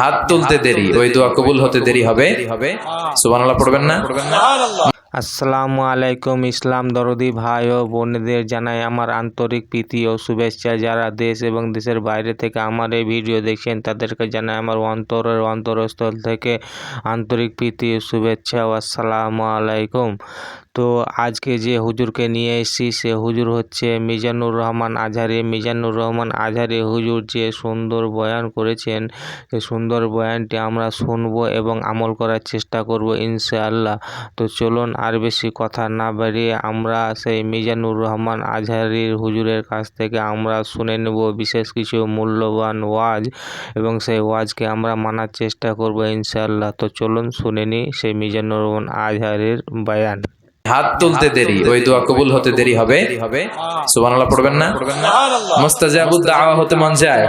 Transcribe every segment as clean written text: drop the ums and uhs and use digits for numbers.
হাত তুলতে দেরি, ওই দোয়া কবুল হতে দেরি হবে। সুবহানাল্লাহ পড়বেন না? আসসালামু আলাইকুম। ইসলাম দরদি ভাই ও বোনেদের জানাই আমার আন্তরিক প্রীতি ও শুভেচ্ছা। যারা দেশ এবং দেশের বাইরে থেকে আমার এই ভিডিও দেখছেন তাদেরকে জানাই আমার অন্তরের অন্তরস্থল থেকে আন্তরিক প্রীতি ও শুভেচ্ছা ও আসসালামু আলাইকুম। তো আজকে যে হুজুরকে নিয়ে এসেছি সে হুজুর হচ্ছে মিজানুর রহমান আজহারি। মিজানুর রহমান আজহারি হুজুর যে সুন্দর বয়ান করেছেন, সেই সুন্দর বয়ানটি আমরা শুনবো এবং আমল করার চেষ্টা করব ইনশাআল্লাহ। তো চলুন আর বেশি কথা না বাড়িয়ে আমরা সেই মিজানুর রহমান আজহারির হুজুরের কাছ থেকে আমরা শুনে নেব বিশেষ কিছু মূল্যবান ওয়াজ এবং সেই ওয়াজকে আমরা মানার চেষ্টা করব ইনশাআল্লাহ। তো চলুন শুনে নিই সেই মিজানুর রহমান আজহারির বয়ান। হাত তুলতে দেরি, ওই দোয়া কবুল হতে দেরি হবে। সুবহানাল্লাহ পড়বেন না? মুস্তাজাবুদ দাওয়া হতে মন চায়?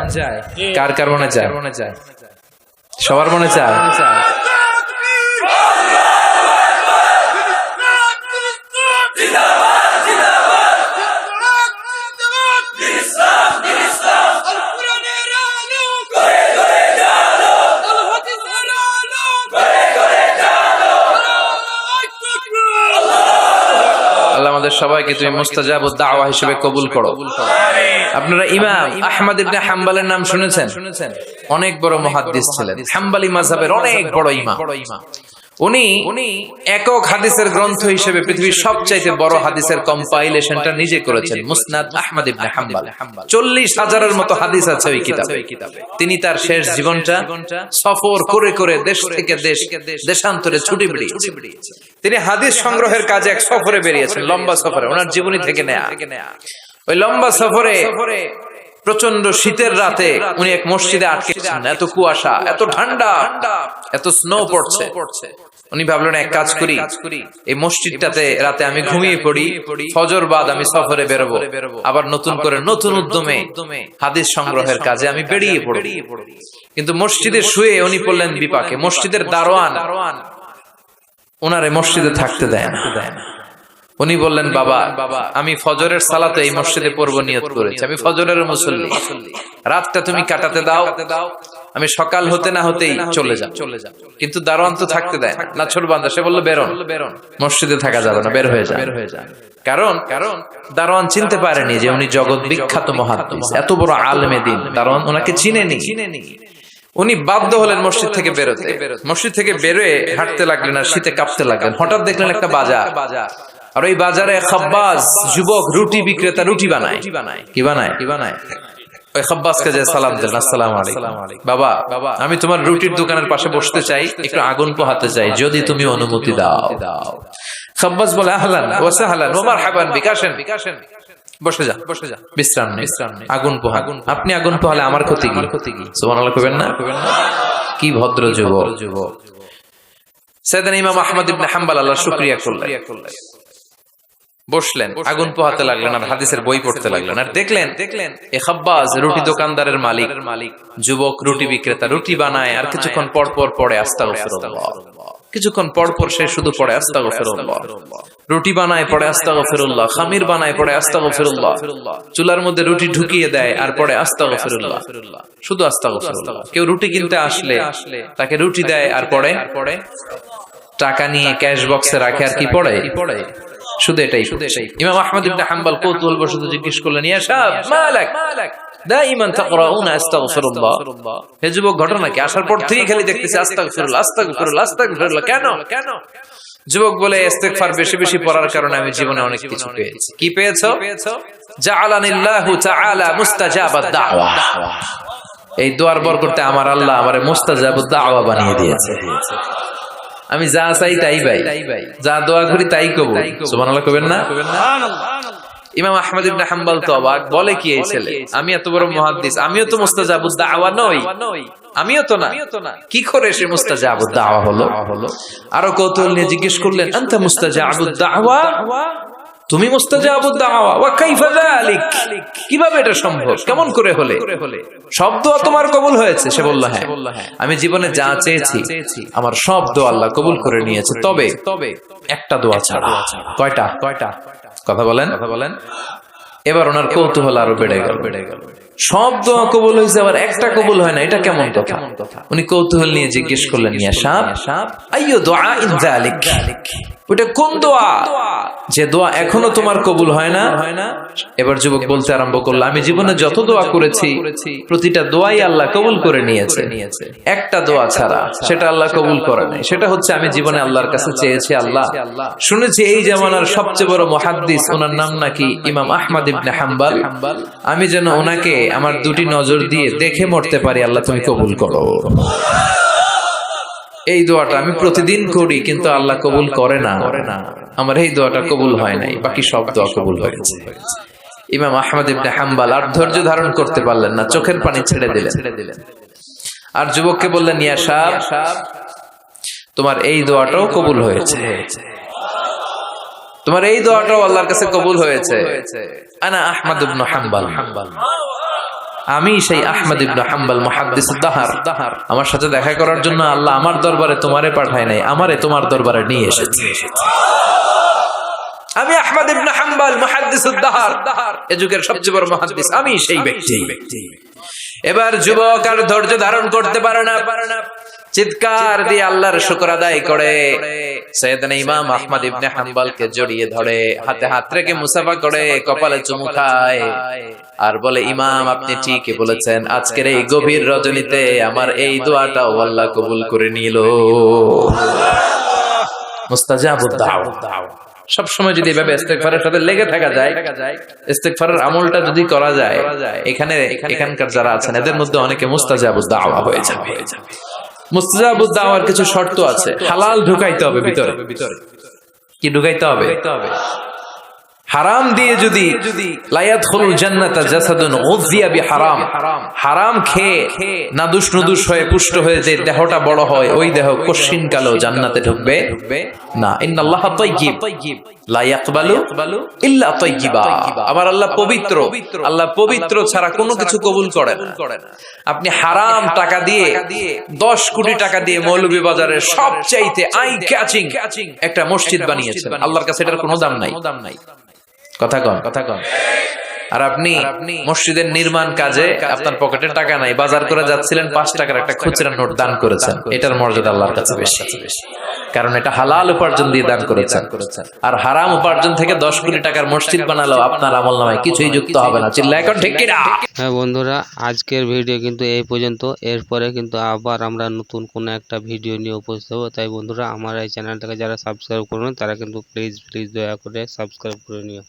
কার কার মনে চায়? সবার মনে চায়? আল্লাহ আমাদের সবাইকে তুমি মুস্তাজাবুদ দাওয়া হিসেবে কবুল করো। আপনারা ইমাম আহমদ ইবনে হাম্বলের নাম শুনেছেন? অনেক বড় মুহাদ্দিস ছিলেন, হাম্বলি মাযহাবের অনেক বড় ইমাম। উনি একক হাদিসের গ্রন্থ হিসেবে পৃথিবীর সবচাইতে বড় হাদিসের কম্পাইলেশনটা নিজে করেছেন, মুসনাদ আহমদ ইবনে হাম্বল। 40,000-এর মতো হাদিস আছে ওই কিতাবে। তিনি তার শেষ জীবনটা সফর করে করে দেশ থেকে দেশান্তরে ছুটি বেরিয়েছেন। তিনি হাদিস সংগ্রহের কাজে এক সফরে বেরিয়েছেন, লম্বা সফরে, ওনার জীবনী থেকে নেয়া। ওই লম্বা সফরে প্রচন্ড শীতের রাতে উনি এক মসজিদে আটকেছেন। এত কুয়াশা, এত ঠান্ডা, এত স্নো পড়ছে। উনি ভাবলেন এক কাজ করি, এই মসজিদটাতে রাতে আমি ঘুমিয়ে পড়ি, ফজর বাদ আমি সফরে বেরোবো, আবার নতুন করে নতুন উদ্যমে হাদিস সংগ্রহের কাজে আমি বেরিয়ে পড়ি। কিন্তু মসজিদে শুয়ে উনি পড়লেন বিপাকে। মসজিদের দারোয়ান ওনারে মসজিদে থাকতে দেয় না। উনি বললেন, বাবা আমি ফজরের সালাতে এই মসজিদে পড়ব নিয়ত করেছি, আমি ফজরের মুসল্লি, রাতটা তুমি কাটাতে দাও, আমি সকাল হতে না হতেই চলে যাব। কিন্তু দারোয়ান তো থাকতে দেয় না, নাছোড়বান্দা। সে বলল, বেরোন, মসজিদে থাকা যাবে না, বের হয়ে যায়। কারণ দারোয়ান চিনতে পারেনি যে উনি জগৎ বিখ্যাত মুহাদ্দিস, এত বড় আলেমে দ্বীন। দারোয়ান ওনাকে চিনেনি। উনি বাধ্য হলেন মসজিদ থেকে বেরোতে। মসজিদ থেকে বেরোয় হাঁটতে লাগলেন আর শীতে কাঁপতে লাগলেন। হঠাৎ দেখলেন একটা বাজার, আর ওই বাজারে খাব্বাস যুবক রুটি বিক্রেতা রুটি বানায়। কি বানায়? ওই খাব্বাসকে যে সালাম দিলেন, আসসালামু আলাইকুম, বাবা আমি তোমার রুটির দোকানের পাশে বসতে চাই, একটু আগুন পোহাতে চাই, যদি তুমি অনুমতি দাও। খাব্বাস বলে, আহলান ওয়া সাহলান ওয়া মারহাবান বিক, আসেন বসে যা, বিশ্রাম নেই, আগুন পোহা। আপনি আগুন পোহালে আমার ক্ষতি কি? সুবহানাল্লাহ কইবেন না? কি ভদ্র যুবক। সাইয়েদনা ইমাম আহমদ ইবনে হাম্বল আল্লাহর শুকরিয়া করলেন, বসলেন, আগুন পোহাতে লাগলেন আর হাদিসের বই পড়তে লাগলেন। আর দেখলেন এ খাব্বাস রুটি দোকানদারের মালিক, যুবক রুটি বিক্রেতা, রুটি বানায় আর কিছুক্ষণ পর পর পড়ে আস্তাগফিরুল্লাহ। কিছুক্ষণ পর পর সে শুধু পড়ে আস্তাগফিরুল্লাহ। রুটি বানায় পড়ে আস্তাগফিরুল্লাহ, খামির বানায় পড়ে আস্তাগফিরুল্লাহ, চুলার মধ্যে রুটি ঢুকিয়ে দেয় আর পড়ে আস্তাগফিরুল্লাহ, শুধু আস্তাগফিরুল্লাহ। কেউ রুটি কিনতে আসলে তাকে রুটি দেয় আর পড়ে, টাকা নিয়ে ক্যাশ বক্সে রাখে আর কি পড়ে, শুধু এটাই। ইমাম আহমদ ইবনে হাম্বল কৌতূহলবশত জিজ্ঞেস করলেন, ইয়া শাব মালাক দাইমান তাকরাউনা আস্তাগফিরুল্লাহ। হে যুবক, ঘটনা কি? আসার পর থেকে খালি দেখতেছি আস্তাগফিরুল্লাহ, আস্তাগফিরুল্লাহ, আস্তাগফিরুল্লাহ। কেন? যুবক বলে, ইস্তিগফার বেশি বেশি পড়ার কারণে আমি জীবনে অনেক কিছু পেয়েছি। কি পেয়েছো? জাআলানিল্লাহু তাআলা মুস্তাজাবাদ দাওয়া। এই দোয়ার বরকতে আমার আল্লাহ আমারে মুস্তাজাবুদ দাওয়া বানিয়ে দিয়েছে। আমি যা চাই তাই ভাই, যা দোয়া করি তাই কবুল। সুবহানাল্লাহ কইবেন না? ইমাম আহমদ ইবনে হাম্বল তো অবাক, বলে কি এই ছেলে, আমি এত বড় মুহাদ্দিস, আমিও তো মুস্তাজাবুদ দাওয়া নই, আমিও তো না, কি করে সে মুস্তাজাবুদ দাওয়া হলো? আরো কৌতূহল নিয়ে জিজ্ঞেস করলেন, আনতা মুস্তাজাবুদ দাওয়া, তুমি মুস্তাজাবুদ দাওয়া, ওয়া কাইফা যালিক, কিভাবে এটা সম্ভব, কেমন করে হলে? সব দোয়া তোমার কবুল হয়েছে? সে বলল, হ্যাঁ, আমি জীবনে যা চেয়েছি আমার সব দোয়া আল্লাহ কবুল করে নিয়েছে, তবে একটা দোয়া ছাড়া। কয়টা? কথা বলেন। এবার ওনার কৌতূহল আরো বেড়ে গেল। সব দোয়া কবুল হয়েছে, আবার একটা কবুল হয় না, এটা কেমন কথা? উনি কৌতূহল নিয়ে জিজ্ঞেস করলেন, ইয়া সাব আইয়ু দুআইন যালিক, ওটা কোন দোয়া যে দোয়া এখনো তোমার কবুল হয় না? এবার যুবক বলতে আরম্ভ করলো, আমি জীবনে যত দোয়া করেছি প্রতিটা দোয়াই আল্লাহ কবুল করে নিয়েছে, একটা দোয়া ছাড়া সেটা আল্লাহ কবুল করে নাই। সেটা হচ্ছে আমি জীবনে আল্লাহর কাছে চেয়েছি, আল্লাহ শুনেছি এই জামানার সবচেয়ে বড় মুহাদ্দিস, ওনার নাম নাকি ইমাম আহমদ ইবনে হাম্বল, আমি যেন ওনাকে আমার দুটি নজর দিয়ে দেখে মরতে পারি, আল্লাহ তুমি কবুল করো। এই দোয়াটা আমি প্রতিদিন করি, কিন্তু আল্লাহ কবুল করে না, আমার এই দোয়াটা কবুল হয় নাই, বাকি সব দোয়া কবুল হয়েছে। ইমাম আহমদ ইবনে হাম্বল আর ধৈর্য ধারণ করতে পারলেন না, চোখের পানি ছেড়ে দিলেন। আর যুবককে বললেন, ইয়া সাব, তোমার এই দোয়াটাও কবুল হয়েছে, তোমার এই দোয়াটাও আল্লাহর কাছে কবুল হয়েছে। আনা আহমদ ইবনে হাম্বল, আমি সেই আহমদ ইবনে হাম্বল মুহাদ্দিসুদ দাহর, আমার সাথে দেখা করার জন্য আল্লাহ আমার দরবারে তোমারে পাঠায় নাই, আমারে তোমার দরবারে নিয়ে এসেছে। আমি আহমদ ইবনে হাম্বল মুহাদ্দিসুদ দাহর, এই যুগের সবচেয়ে বড় মুহাদ্দিস, আমি সেই ব্যক্তি। এবার যুবক আর ধৈর্য ধারণ করতে পারে না, চিৎকার দিয়ে আল্লাহর শুকর আদায় করে সাইয়েদনা ইমাম আহমদ ইবনে হাম্বলকে জড়িয়ে ধরে, হাতে হাত রেখে মুসাফা করে, কপালে চুমু খায় আর বলে, ইমাম আপনি ঠিকই বলেছেন, আজকের এই গভীর রজনীতে আমার এই দোয়াটাও আল্লাহ কবুল করে নিল। মুস্তাজাবুদ দাওয়া। সব সময় যদি এভাবে ইস্তেগফারের সাথে লেগে থাকা যায়, ইস্তেগফারের আমলটা যদি করা যায়, এখানকার যারা আছেন এদের মধ্যে অনেকে মুস্তাজাবুদ দাওয়া হয়ে যাবে। মুস্তাজাবুদ দাওয়ার কিছু শর্ত আছে, হালাল ঢুকাইতে হবে ভিতরে। কি ঢুকাইতে হবে? হারাম দিয়ে যদি লা ইয়াদখুলুল জান্নাতা জাসাদুন গুযিয়া বিহারাম, হারাম খেয়ে নাদুস নুদুস হয়ে পুষ্ট হয়ে যে দেহটা বড় হয়, ওই দেহ কশিন কালো জান্নাতে ঢুকবে না। ইন্নাল্লাহা তাইয়্যিব লা ইয়াকবালু ইল্লা তাইয়্যিবা, আমার আল্লাহ পবিত্র, আল্লাহ পবিত্র ছাড়া কোনো কিছু কবুল করে না। আপনি হারাম টাকা দিয়ে 10 কোটি টাকা দিয়ে মৌলভীবাজারের সবচাইতে আই ক্যাচিং একটা মসজিদ বানিয়েছেন, আল্লাহর কাছে এটার কোনো দাম নাই। কথা কন। আর আপনি মসজিদের নির্মাণ কাজে আপনার পকেটে টাকা নাই, বাজার করে যাচ্ছিলেন, 5 টাকার একটা খুচরা নোট দান করেছেন, এটার মর্যাদা আল্লাহর কাছে বেশি, কারণ এটা হালাল উপার্জন দিয়ে দান করেছেন। আর হারাম উপার্জন থেকে 10 কোটি টাকার মসজিদ বানালো, আপনার আমলনামায় কিছুই যুক্ত হবে না। চিল্লায় এখন ঠিক কিনা? হ্যাঁ বন্ধুরা, আজকের ভিডিও কিন্তু এই পর্যন্ত। এরপরে কিন্তু আবার আমরা নতুন কোনো একটা ভিডিও নিয়ে উপস্থিত হবো। তাই বন্ধুরা, আমার এই চ্যানেলটাকে যারা সাবস্ক্রাইব করুন তারা কিন্তু প্লিজ দয়া করে সাবস্ক্রাইব করে নিও।